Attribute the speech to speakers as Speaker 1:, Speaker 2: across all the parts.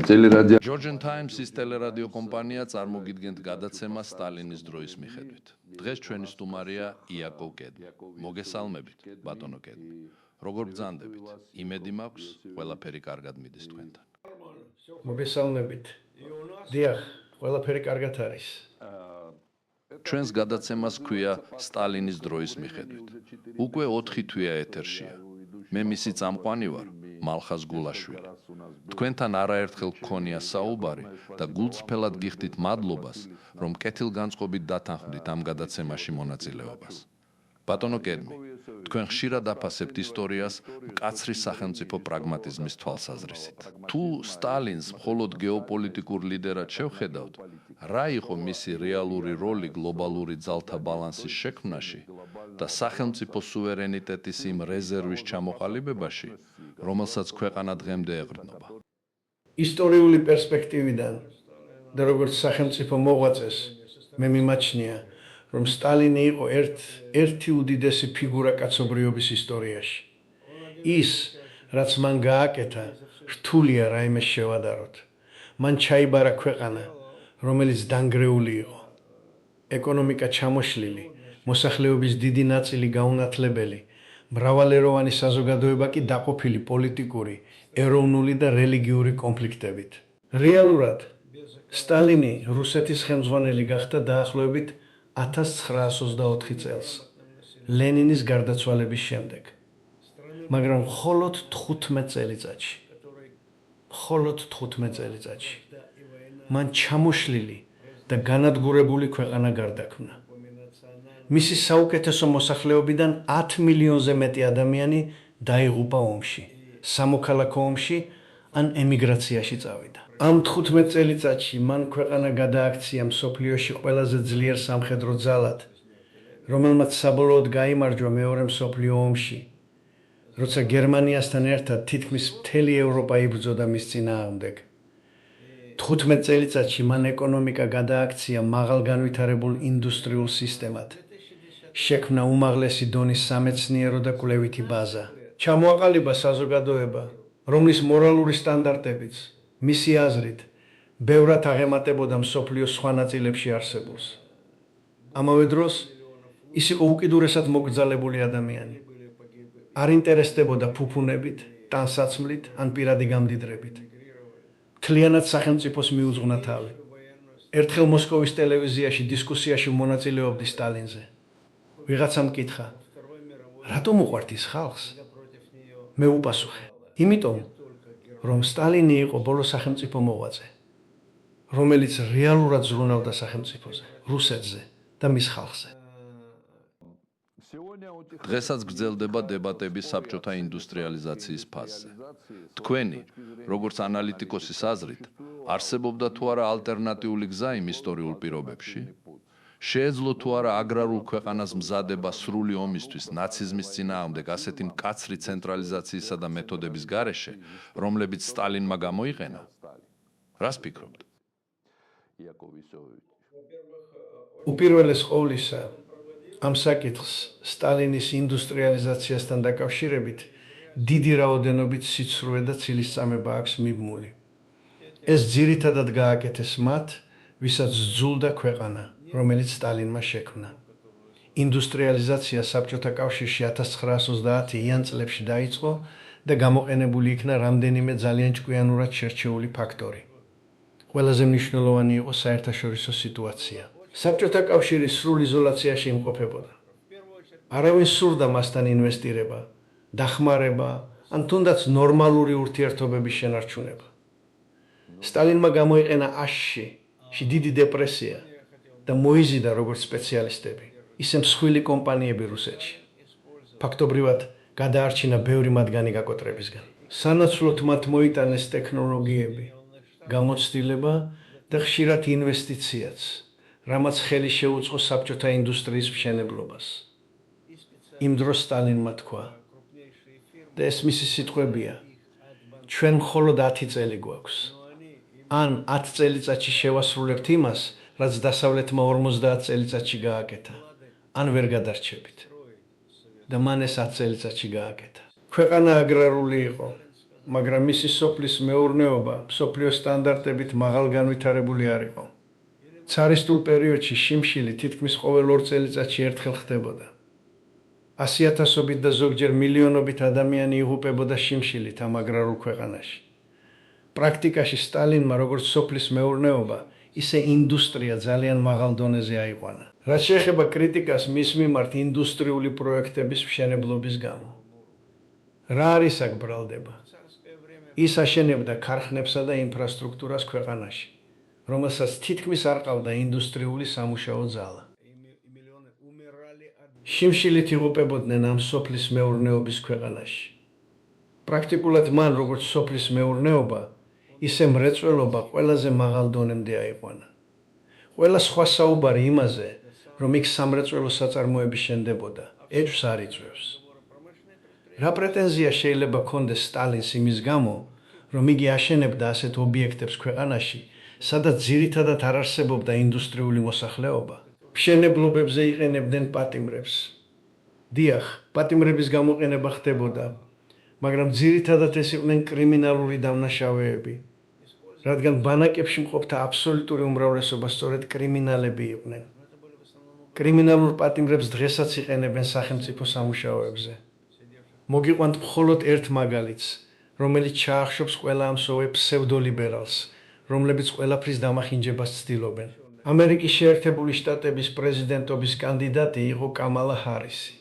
Speaker 1: ტელერადიო
Speaker 2: Georgian Times-ის ტელერადიო კომპანია წარმოგიდგენთ გადაცემას სტალინის დროის მიხედვით. დღეს ჩვენი სტუმარია იაკოვ კედმი. მოგესალმებით, ბატონო კედმი. როგორ ბრძანდებით? იმედი მაქვს, ყველაფერი კარგად მიდის თქვენთან.
Speaker 3: მოგესალმებით. დიახ, ყველაფერი კარგად არის.
Speaker 2: ჩვენს გადაცემას ქვია სტალინის დროის მიხედვით. უკვე 4 თვეა ეთერშია. მე მისი წამყვანი ვარ, მალხაზ გულაშვილი. თქვენთან არაერთხელ გქონია საუბარი და გულწრფელად გიხდით მადლობას, რომ კეთილგანწყობით დათანხმდით ამ გადაცემაში მონაწილეობას. ბატონო კედმი, თქვენ ხშირად აფასებთ ისტორიას მკაცრი სახელმწიფო პრაგმატიზმის თვალსაზრისით. თუ სტალინს მხოლოდ გეოპოლიტიკურ ლიდერად შევხედავთ, რა იყო მისი რეალური როლი გლობალური ძალთა ბალანსის შექმნაში და სახელმწიფო სუვერენიტეტის იმ რეზერვის ჩამოყალიბებაში, რომელსაც ქვეყანა დღემდე ეყრდნობა?
Speaker 3: ისტორიული პერსპექტივიდან და როგორც სახელმწიფო მოღვაწეს, მე მიმაჩნია, რომ სტალინი იყო ერთი უდიდესი ფიგურა კაცობრიობის ისტორიაში. ის, რაც მან გააკეთა, რთულია რაიმე შევადაროთ. მან ჩაიბარა ქვეყანა, რომელიც დანგრეული იყო. ეკონომიკა ჩამოშლილი, მოსახლეობის დიდი ნაწილი გაუნათლებელი, მრავალეროვანი საზოგადოება კი დაყოფილი პოლიტიკური, ეროვნული და რელიგიური კონფლიქტებით. რეალურად, სტალინი რუსეთის ხელმძღვანელი გახდა დაახლოებით 1924 წელს, ლენინის გარდაცვალების შემდეგ. მაგრამ მხოლოდ 15 წელიწადში. მან ჩამოშლილი და განადგურებული ქვეყანა გარდაქმნა. მისი საუკეთესო მოსახლეობიდან 10 მილიონზე მეტი ადამიანი დაიღუპა ომში, სამოქალაქო ომში ან ემიგრაციაში წავიდა. ამ 15 წელიწადში მან ქვეყანა გადააქცია მსოფლიოში ყველაზე ძლიერ სამხედრო ძალად, რომელმაც საბოლოოდ გაიმარჯვა მეორე მსოფლიო ომში, როცა გერმანიასთან ერთად თითქმის მთელი ევროპა იბრძოდა მის წინააღმდეგ. 15 წელიწადში მან ეკონომიკა გადააქცია მაღალ განვითარებულ ინდუსტრიულ სისტემად. შექმნა უმაღლესი დონის სამეცნიერო და კვლევითი ბაზა. ჩამოაყალიბა საზოგადოება, რომლის მორალური სტანდარტებიც, მისი აზრით, ბევრად აღემატებოდა მსოფლიოს სხვა ნაწილებში არსებულს. ამავე დროს, ის იყო უკიდურესად მოკრძალებული ადამიანი. არ ინტერესდებოდა ფუფუნებით, ტანსაცმლით ან პირადი გამდიდრებით. მთლიანად სახელმწიფოს მიუძღვნა თავი. ერთხელ მოსკოვის ტელევიზიაში დისკუსიაში მონაწილეობდი სტალინზე. ვიღაცამ მკითხა, რატომ უყვართ ის ხალხს? მე უპასუხე, იმიტომ, რომ სტალინი იყო ბოლო სახელმწიფო მოღვაწე, რომელიც რეალურად ზრუნავდა სახელმწიფოზე, რუსეთზე და მის ხალხზე.
Speaker 2: დღესაც გრძელდება დებატები საბჭოთა ინდუსტრიალიზაციის ფაზზე. თქვენი, როგორც ანალიტიკოსის აზრით, არსებობდა თუ არა ალტერნატიული გზა იმ ისტორიულ პირობებში? შეეძლო თუ არა აგრარულ ქვეყანას მზადება სრული ომისთვის ნაციზმის წინააღმდეგ ასეთი მკაცრი ცენტრალიზაციისა და მეთოდების გარეშე, რომლებიც სტალინმა გამოიყენა? რას ფიქრობთ?
Speaker 3: უპირველეს ყოვლისა, ამ საკითხს სტალინის ინდუსტრიალიზაციასთან დაკავშირებით დიდი რაოდენობით სიცრუე და ცილისწამება აქვს მიბმული. ეს ძირითადად გააკეთეს მათ, ვისაც ძულდა ქვეყანა, რომელიც სტალინმა შექმნა. ინდუსტრიალიზაცია საბჭოთა კავშირში 1930 იან წლებში დაიწყო და გამოყენებული იქნა რამდენიმე ძალიან ჭკვიანურად შერჩეული ფაქტორი. ყველაზე მნიშვნელოვანი იყო საერთაშორისო სიტუაცია. საბჭოთა კავშირი სრულ იზოლაციაში იმყოფებოდა. არავინ სურდა მასთან ინვესტირება, დახმარება, ან თუნდაც ნორმალური ურთიერთობების შენარჩუნება. სტალინმა გამოიყენა აშში დიდი დეპრესია და მოიზიდა როგორც სპეციალისტები, ისე მსხვილი კომპანიები რუსეთში. ფაქტობრივად გადაარჩინა ბევრი მათგანი გაკოტრებისგან. სანაცვლოდ მათ მოიტანეს ტექნოლოგიები, გამოცდილება და ხშირად ინვესტიციაც, რამაც ხელი შეუწყო საბჭოთა ინდუსტრიის მშენებლობას. იმ დროს სტალინმა თქვა, და ეს მისი სიტყვებია, ჩვენ მხოლოდ 10 წელი გვაქვს. ან 10 წელიწადში შევასრულებთ იმას, რაც დასავლეთმა 50 წელიწადში გააკეთა, ან ვერ გადარჩებით. და მან ეს 10 წელიწადში გააკეთა. ქვეყანა აგრარული იყო, მაგრამ მისი სოფლის მეურნეობა მსოფლიო სტანდარტებით მაღალ განვითარებული არ იყო. ცარისტულ პერიოდში შიმშილი თითქმის ყოველ 2 წელიწადში ერთხელ ხდებოდა. 100,000-ობით და ზოგჯერ მილიონობით ადამიანი იღუპებოდა შიმშილით ამ აგრარულ ქვეყანაში. პრაქტიკაში სტალინმა როგორც სოფლის მეურნეობა, ისე ინდუსტრია ძალიან მაღალ დონეზე აიყვანა. რაც შეეხება კრიტიკას მის მიმართ ინდუსტრიული პროექტების მშენებლობის გამო. რა არის აქ ბრალდება? ის აშენებდა ქარხნებსა და ინფრასტრუქტურას ქვეყანაში, რომელსაც თითქმის არ ყავდა ინდუსტრიული სამუშაო ძალა. შიმშილით იღუპებოდნენ ამ სოფლის მეურნეობის ქვეყანაში. პრაქტიკულად მან როგორც სოფლის მეურნეობა, ისე მრეწველობა ყველაზე მაღალ დონემდე აიყვანა. ყველა სხვა საუბარი იმაზე, რომ იქ სამრეწველო საწარმოები შენდებოდა, ეჭვს არ იწვევს. რა პრეტენზია შეიძლება ჰქონდეს სტალინს იმის გამო, რომ იგი აშენებდა ასეთ ობიექტებს ქვეყანაში, სადაც ძირითადად არ არსებობდა ინდუსტრიული მოსახლეობა? მშენებლობებზე იყენებდნენ პატიმრებს. დიახ, პატიმრების გამოყენება ხდებოდა, მაგრამ ძირითადად ეს იყვნენ კრიმინალური დამნაშავეები, რადგან ბანაკებში მყოფთა აბსოლუტური უმრავლესობა სწორედ კრიმინალები იყვნენ. კრიმინალურ პატიმრებს დღესაც იყენებენ სახელმწიფო სამუშაოებზე. მოგიყვანთ მხოლოდ ერთ მაგალითს, რომელიც ჩაახშობს ყველა ამ სოვე ფსევდოლიბერალს, რომლებიც ყველაფრის დამახინჯებას ცდილობენ. ამერიკის შეერთებული შტატების პრეზიდენტობის კანდიდატი იყო კამალა ჰარისი.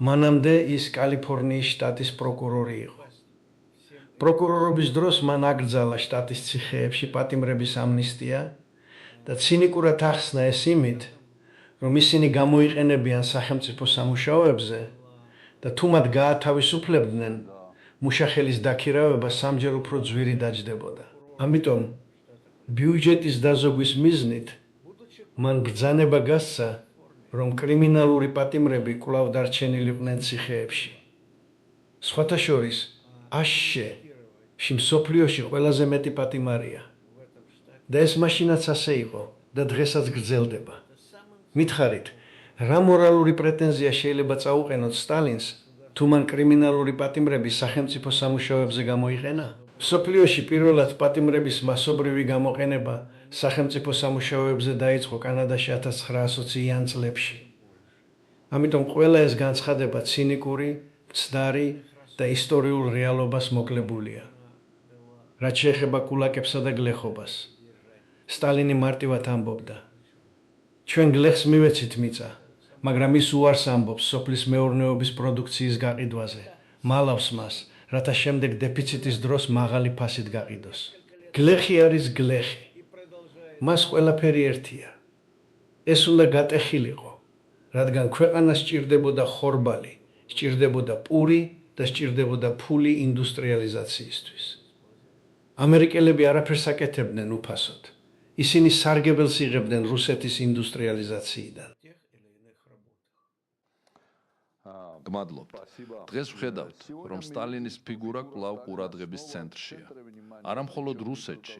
Speaker 3: მანამდე ის კალიფორნიის შტატის პროკურორი იყო. პროკურორობის დროს მან აკრძალა შტატის ციხეებში პატიმრების ამნისტია და ცინიკურად ახსნა ეს იმით, რომ ისინი გამოიყენებიან სახელმწიფო სამუშაოებზე და თუ მათ გაათავისუფლებდნენ, მუშახელის დაქირავება სამჯერ უფრო ძვირი დაჯდებოდა. ამიტომ ბიუჯეტის დაზოგვის მიზნით მან ბრძანება გასცა, რომ კრიმინალური პატიმრები კვლავ დარჩენილიყვნენ ციხეებში. სხვათა შორის, აშშ-ში მსოფლიოში ყველაზე მეტი პატიმარია. და ეს მაშინაც ასე იყო და დღესაც გრძელდება. მითხარით, რა მორალური პრეტენზია შეიძლება წაუყენოთ სტალინს, თუ მან კრიმინალური პატიმრები სახელმწიფო სამუშაოებზე გამოიყენა? მსოფლიოში პირველად პატიმრების მასობრივი გამოყენება სახელმწიფო სამუშაოებზე დაიწყო კანადაში 1920-იან წლებში. ამიტომ ყველა ეს განცხადება ცინიკური, მცდარი და ისტორიულ რეალობას მოკლებულია. რაც შეეხება კულაკებსა და გლეხობას, სტალინი მარტივად ამბობდა: ჩვენ გლეხს მივეცით მიწა, მაგრამ ის უარს ამბობს სოფლის მეურნეობის პროდუქციის გაყიდვაზე, მალავს მას, რათა შემდეგ დეფიციტის დროს მაღალი ფასით გაყიდოს. გლეხი არის გლეხი. მას ყველაფერი ერთია. ეს უნდა გატეხილიყო, რადგან ქვეყანას სჭირდებოდა ხორბალი, სჭირდებოდა პური და სჭირდებოდა ფული ინდუსტრიალიზაციისთვის. ამერიკელები არაფერს აკეთებდნენ უფასოდ. ისინი სარგებელს იღებდნენ რუსეთის ინდუსტრიალიზაციიდან.
Speaker 2: გმადლობთ. დღეს ვხედავთ, რომ სტალინის ფიგურა კვლავ ყურადღების ცენტრშია. არა მხოლოდ რუსეთში,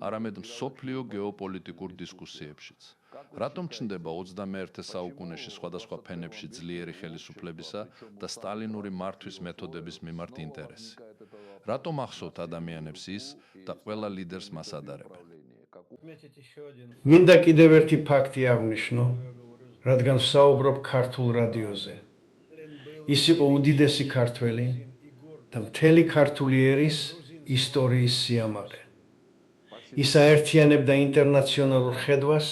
Speaker 2: არამედ მსოფლიო გეოპოლიტიკურ დისკუსიებშიც. რატომ ჩნდება 21 საუკუნეში სხვადასხვა ფენებში ძლიერი ხელისუფლებისა და სტალინური მართვის მეთოდების მიმართ ინტერესი? რატომ ახსოვთ ადამიანებს ის და ყველა ლიდერს მას ადარებენ?
Speaker 3: მინდა კიდევ ერთი ფაქტი აღვნიშნო, რადგან ვსაუბრობ ქართულ რადიოზე. ის იყო უდიდესი ქართველი და მთელი ქართული ერის ისტორიის სიამაყე. ის აერთიანებდა ინტერნაციონალურ ხედვას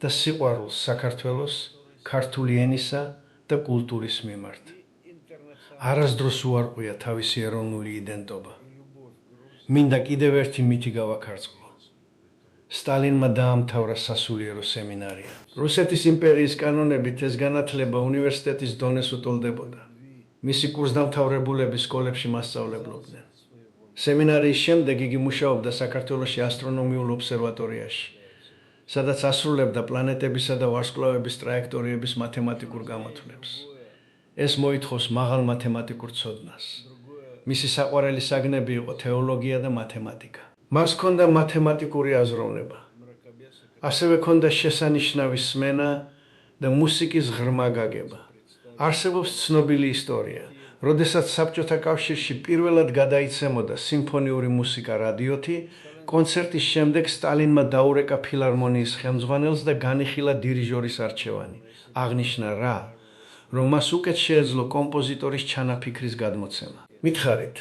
Speaker 3: და სიყვარულს საქართველოს, ქართული ენისა და კულტურის მიმართ. არასდროს უარყვია თავისი ეროვნული იდენტობა. მინდა კიდევ ერთი მითი გავაქარწყლო. სტალინმა დაამთავრა სასულიერო სემინარია. რუსეთის იმპერიის კანონებით ეს განათლება უნივერსიტეტის დონეს უტოლდებოდა. მისი კურსდამთავრებულები სკოლებში მასწავლებლობდნენ. სემინარიის შემდეგ იგი მუშაობდა საქართველოში ასტრონომიულ ობსერვატორიაში, სადაც ასრულებდა პლანეტებისა და ვარსკვლავების ტრაექტორიების მათემატიკურ გამოთვლებს. ეს მოითხოვს მაღალ მათემატიკურ ცოდნას. მისი საყვარელი საგნები იყო თეოლოგია და მათემატიკა. მას ჰქონდა მათემატიკური აზროვნება. ასევე ჰქონდა შესანიშნავი სმენა და მუსიკის ღრმა გაგება. არსებობს ცნობილი ისტორია, როდესაც საბჭოთა კავშირში პირველად გადაიცემოდა სიმფონიური მუსიკა რადიოთი, კონცერტის შემდეგ სტალინმა დაურეკა ფილარმონიის ხელმძღვანელს და განიხილა დირიჟორის არჩევანი. აღნიშნა რა, რომ მას უკეთ შეეძლო კომპოზიტორის ჩანაფიქრის გადმოცემა. მითხარით,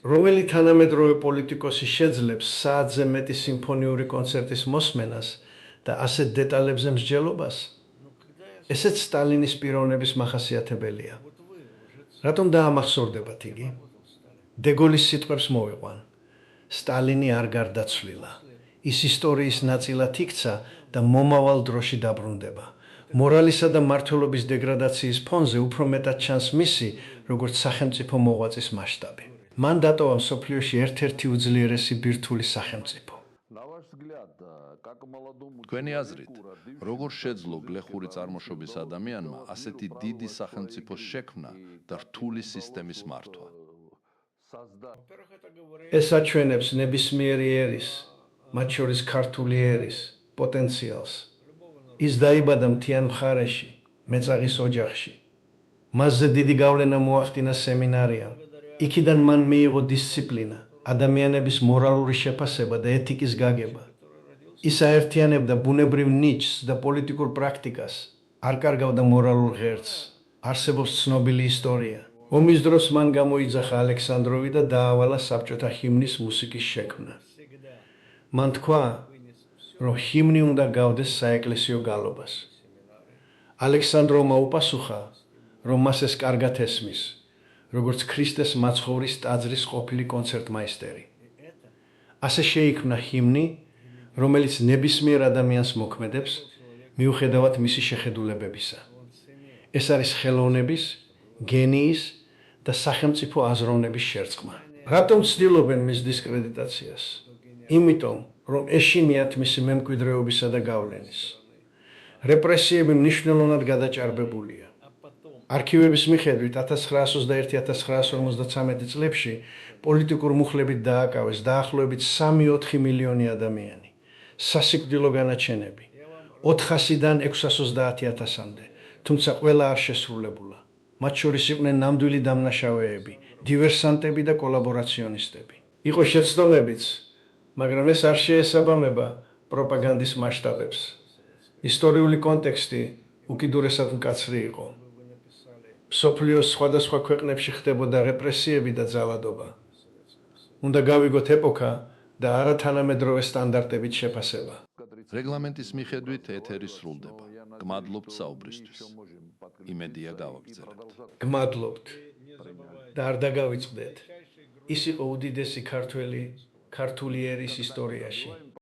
Speaker 3: რომელი თანამედროვე პოლიტიკოსი შეძლებს საათზე მეტი სიმფონიური კონცერტის მოსმენას და ასეთ დეტალებზე მსჯელობას? ესეც სტალინის პიროვნების მახასიათებელია. რატომ დაამახსოვრდებათ იგი? დეგოლის სიტყვებს მოვიყვან. სტალინი არ გარდაცვლილა. ის ისტორიის ნაწილად იქცა და მომავალ დროში დაბრუნდება. მორალისა და მმართველობის დეგრადაციის ფონზე უფრო მეტად ჩანს მისი, როგორც სახელმწიფო მოღვაწის მასშტაბი. მან დატოვა მსოფლიოში ერთ-ერთი უძლიერესი ბირთვული სახელმწიფო.
Speaker 2: თქვენი აზრით, როგორ შეძლო გლეხური წარმოშობის ადამიანმა ასეთი დიდი სახელმწიფოს შექმნა და რთული სისტემის მართვა?
Speaker 3: ეს აჩვენებს ნებისმიერი ერის, მათ შორის ქართული ერის, პოტენციალს. ის დაიბადა მთიან მხარეში, მეწაღის ოჯახში. მასზე დიდი გავლენა მოახდინა სემინარიამ. იქიდან მან მიიღო დისციპლინა, ადამიანების მორალური შეფასება და ეთიკის გაგება. ის აერთიანებდა ბუნებრივ ნიჭს და პოლიტიკურ პრაქტიკას, არ კარგავდა მორალურ ღერცს. არსებობს ცნობილი ისტორია. ომის დროს მან გამოიძახა ალექსანდროვი და დაავალა საბჭოთა ჰიმნის მუსიკის შექმნა. მან თქვა, რომ ჰიმნი უნდა გავდეს საეკლესიო გალობას. ალექსანდროვმა უპასუხა, რომ მას ეს კარგად ესმის, როგორც ქრისტეს მაცხოვრის ტაძრის ყოფილი კონცერტმაისტერი. ასე შეიქმნა ჰიმნი, რომელიც ნებისმიერ ადამიანს მოქმედებს, მიუხედავად მისი შეხედულებებისა. ეს არის ხელოვნების, გენიის და სახელმწიფო აზროვნების შერწყმა. რატომ ცდილობენ მის დისკრედიტაციას? იმიტომ, რომ ეშინიათ მისი მემკვიდრეობისა და გავლენის. რეპრესიები მნიშვნელოვნად გადაჭარბებულია. არქივების მიხედვით 1921-1953 წლებში პოლიტიკურ მუხლებით დააკავეს დაახლოებით 3-4 მილიონი ადამიანი. სასიკვდილო განაჩენები 400-დან 630,000-მდე, თუმცა ყველა არ შესრულებულა. მათ შორის იყვნენ ნამდვილი დამნაშავეები, დივერსანტები და კოლაბორაციონისტები. იყო შეცდომებიც, მაგრამ ეს არ შეესაბამება პროპაგანდის მასშტაბებს. ისტორიული კონტექსტი უკიდურესად მკაცრი იყო. მსოფლიოს სხვადასხვა ქვეყნებში ხდებოდა რეპრესიები და ძალადობა. უნდა გავიგოთ ეპოქა და არათანამედროვე სტანდარტებით შეფასება.
Speaker 2: რეგლამენტის მიხედვით ეთერი სრულდება. გმადლობთ საუბრისთვის. იმედია გავაგრძელებთ.
Speaker 3: გმადლობთ და არ დაგავიწყდეთ. ის იყო უდიდესი ქართველი ქართული ერის ისტორიაში.